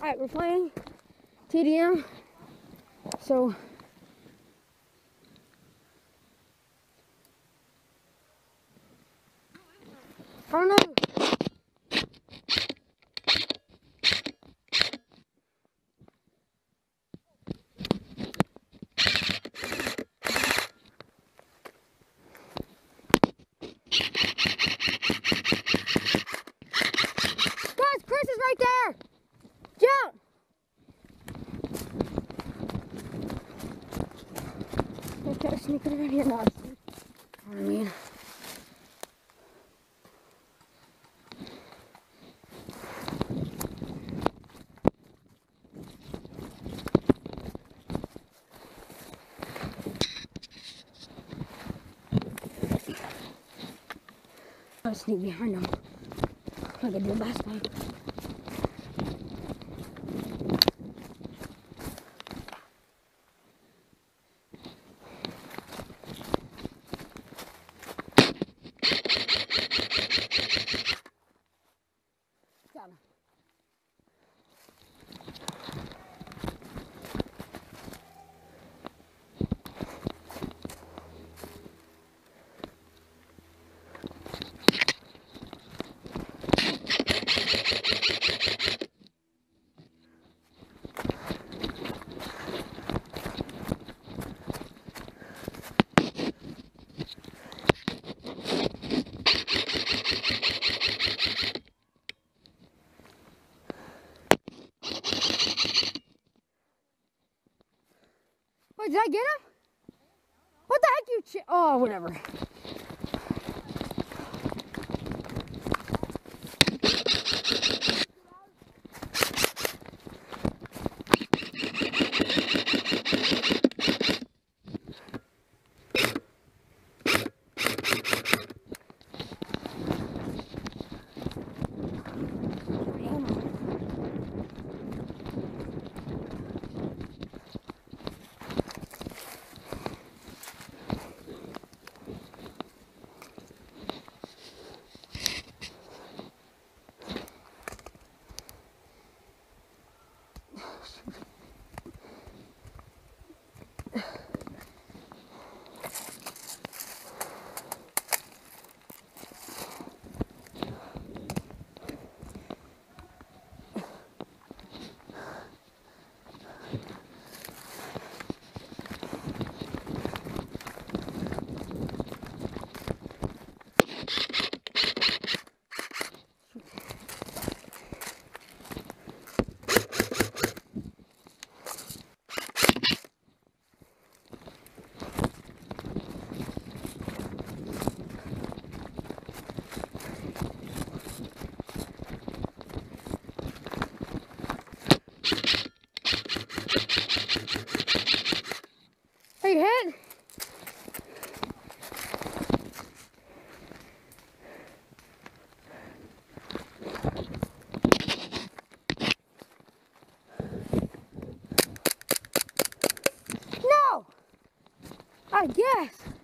Alright, we're playing TDM. So I don't know. Guys, Chris is right there. Jump. I gotta sneak it around here now. I mean. I'll sneak behind them like I did last time. Got him. Wait, did I get him? What the heck you oh, whatever. Are you hit? No! I guess.